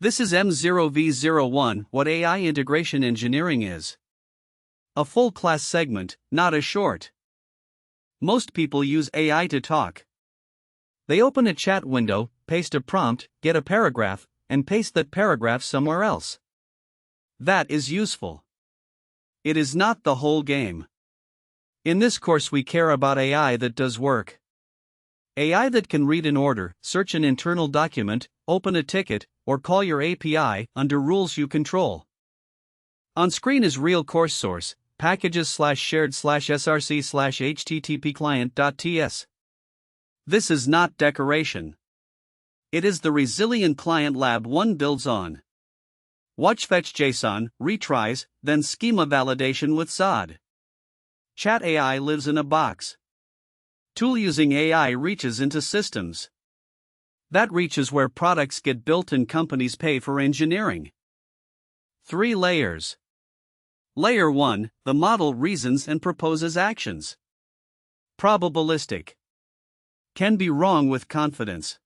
This is M0-V01, what AI integration engineering is. A full class segment, not a short. Most people use AI to talk. They open a chat window, paste a prompt, get a paragraph, and paste that paragraph somewhere else. That is useful. It is not the whole game. In this course, we care about AI that does work. AI that can read an order, search an internal document, open a ticket, or call your API under rules you control. On screen is real course source, packages/shared/src/http client.ts. This is not decoration. It is the resilient client Lab 1 builds on. Watch fetch JSON, retries, then schema validation with SOD. Chat AI lives in a box. Tool using AI reaches into systems. That reach is where products get built and companies pay for engineering. 3 layers. Layer 1, the model reasons and proposes actions. Probabilistic. Can be wrong with confidence.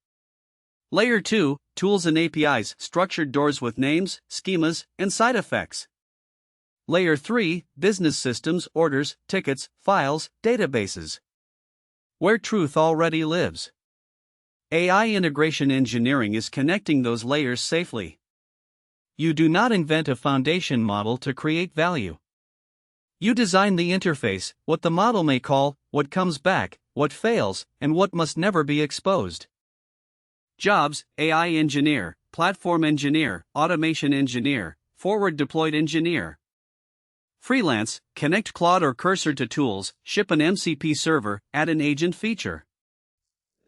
Layer 2, tools and APIs, structured doors with names, schemas, and side effects. Layer 3, business systems, orders, tickets, files, databases. Where truth already lives. AI integration engineering is connecting those layers safely. You do not invent a foundation model to create value. You design the interface, what the model may call, what comes back, what fails, and what must never be exposed. Jobs: AI engineer, platform engineer, automation engineer, forward deployed engineer. Freelance: connect Claude or Cursor to tools, ship an MCP server, add an agent feature.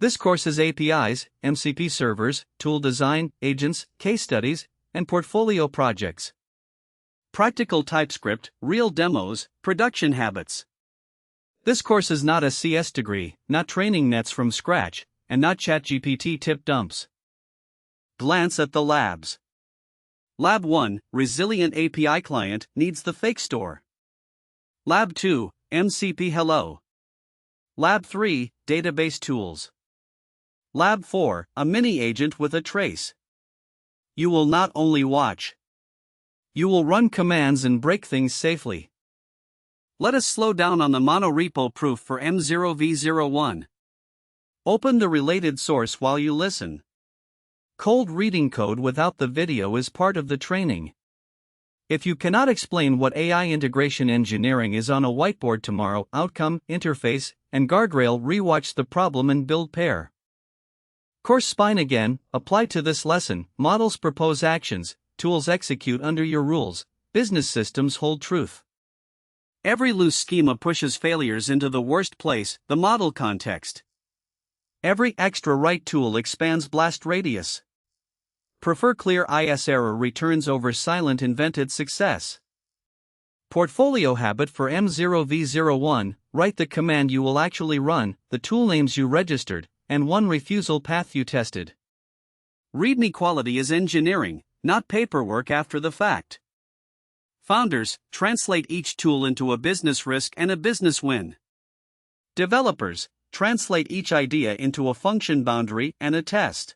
This course has APIs, MCP servers, tool design, agents, case studies, and portfolio projects. Practical TypeScript, real demos, production habits. This course is not a CS degree, not training nets from scratch, and not ChatGPT tip dumps. Glance at the labs. Lab 1, Resilient API Client, needs the fake store. Lab 2, MCP Hello. Lab 3, Database Tools. Lab 4, a mini agent with a trace. You will not only watch. You will run commands and break things safely. Let us slow down on the monorepo proof for M0-V01. Open the related source while you listen. Cold reading code without the video is part of the training. If you cannot explain what AI integration engineering is on a whiteboard tomorrow, outcome, interface, and guardrail, rewatch the problem and build pair. Course spine again, apply to this lesson, models propose actions, tools execute under your rules, business systems hold truth. Every loose schema pushes failures into the worst place, the model context. Every extra write tool expands blast radius. Prefer clear IS error returns over silent invented success. Portfolio habit for M0-V01, write the command you will actually run, the tool names you registered, and one refusal path you tested. README quality is engineering, not paperwork after the fact. Founders, translate each tool into a business risk and a business win. Developers, translate each idea into a function boundary and a test.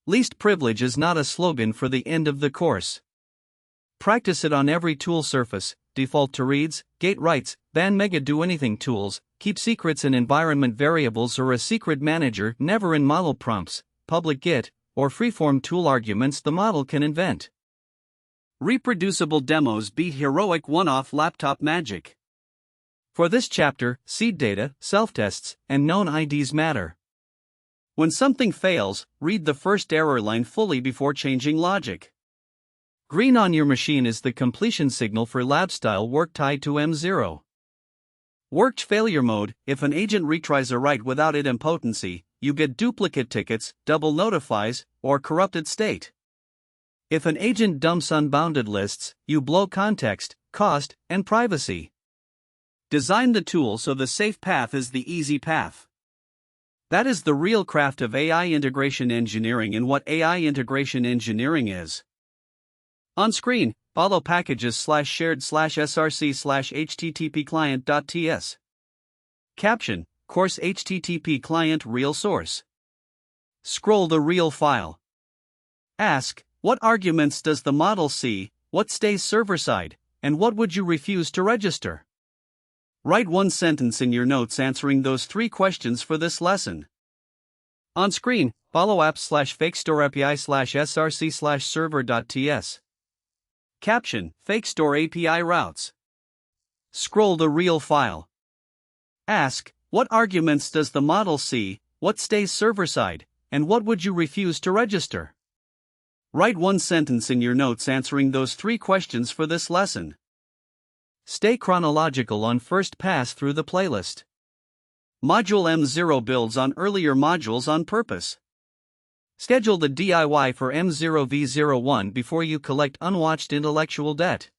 Least privilege is not a slogan for the end of the course. Practice it on every tool surface, default to reads, gate writes, ban mega do anything tools, keep secrets in environment variables or a secret manager, never in model prompts, public Git, or freeform tool arguments the model can invent. Reproducible demos beat heroic one-off laptop magic. For this chapter, seed data, self-tests, and known IDs matter. When something fails, read the first error line fully before changing logic. Green on your machine is the completion signal for lab-style work tied to M0. Worked failure mode: if an agent retries a write without idempotency, you get duplicate tickets, double notifies, or corrupted state. If an agent dumps unbounded lists, you blow context, cost, and privacy. Design the tool so the safe path is the easy path. That is the real craft of AI integration engineering and what AI integration engineering is. On screen, follow packages/shared/src/http client.ts. Caption: Course HTTP client real source. Scroll the real file. Ask: What arguments does the model see, what stays server-side, and what would you refuse to register? Write one sentence in your notes answering those 3 questions for this lesson. On screen, follow apps/fakestore API/src/server.ts. Caption, Fake Store API routes. Scroll the real file. Ask, what arguments does the model see, what stays server-side, and what would you refuse to register? Write one sentence in your notes answering those 3 questions for this lesson. Stay chronological on first pass through the playlist. Module M0 builds on earlier modules on purpose. Schedule the DIY for M0-V01 before you collect unwatched intellectual debt.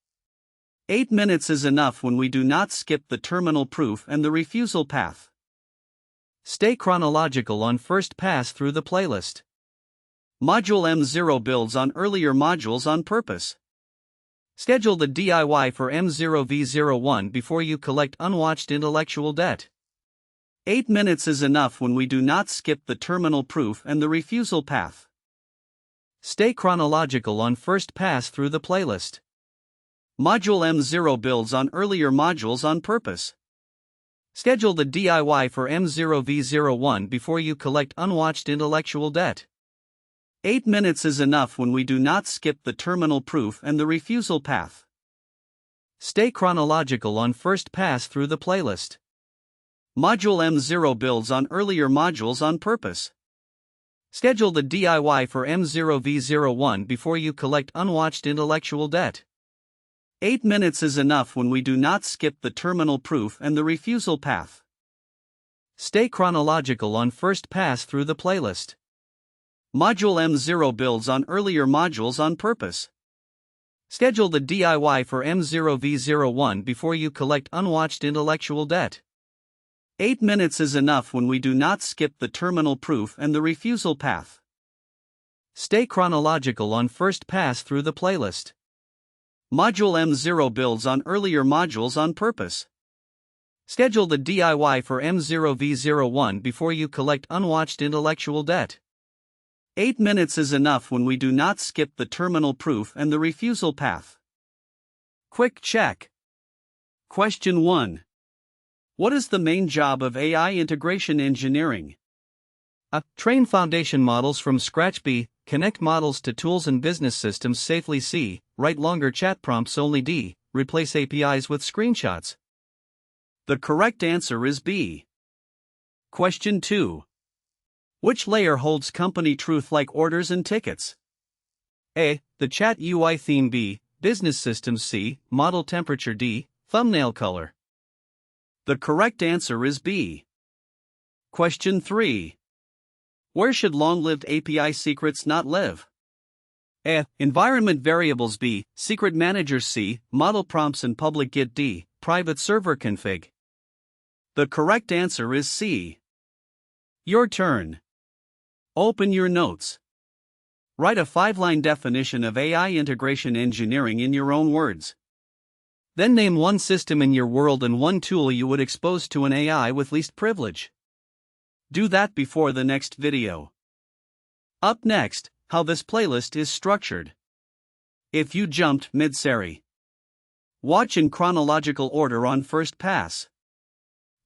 8 minutes is enough when we do not skip the terminal proof and the refusal path. Stay chronological on first pass through the playlist. Module M0 builds on earlier modules on purpose. Schedule the DIY for M0-V01 before you collect unwatched intellectual debt. 8 minutes is enough when we do not skip the terminal proof and the refusal path. Stay chronological on first pass through the playlist. Module M0 builds on earlier modules on purpose. Schedule the DIY for M0-V01 before you collect unwatched intellectual debt. 8 minutes is enough when we do not skip the terminal proof and the refusal path. Stay chronological on first pass through the playlist. Module M0 builds on earlier modules on purpose. Schedule the DIY for M0-V01 before you collect unwatched intellectual debt. 8 minutes is enough when we do not skip the terminal proof and the refusal path. Stay chronological on first pass through the playlist. Module M0 builds on earlier modules on purpose. Schedule the DIY for M0-V01 before you collect unwatched intellectual debt. 8 minutes is enough when we do not skip the terminal proof and the refusal path. Stay chronological on first pass through the playlist. Module M0 builds on earlier modules on purpose. Schedule the DIY for M0-V01 before you collect unwatched intellectual debt. 8 minutes is enough when we do not skip the terminal proof and the refusal path. Quick check. Question 1. What is the main job of AI integration engineering? A. Train foundation models from scratch. B. Connect models to tools and business systems safely. C. Write longer chat prompts only. D. Replace APIs with screenshots. The correct answer is B. Question 2. Which layer holds company truth like orders and tickets? A. The chat UI theme. B. Business systems. C. Model temperature. D. Thumbnail color. The correct answer is B. Question 3. Where should long-lived API secrets not live? A. Environment variables. B. Secret managers. C. Model prompts and public Git. D. Private server config. The correct answer is C. Your turn. Open your notes. Write a 5-line definition of AI integration engineering in your own words. Then name one system in your world and one tool you would expose to an AI with least privilege. Do that before the next video. Up next, how this playlist is structured. If you jumped mid-series, watch in chronological order on first pass.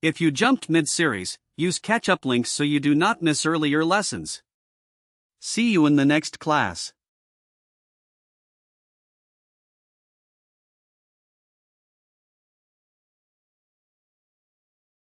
If you jumped mid-series, use catch-up links so you do not miss earlier lessons. See you in the next class.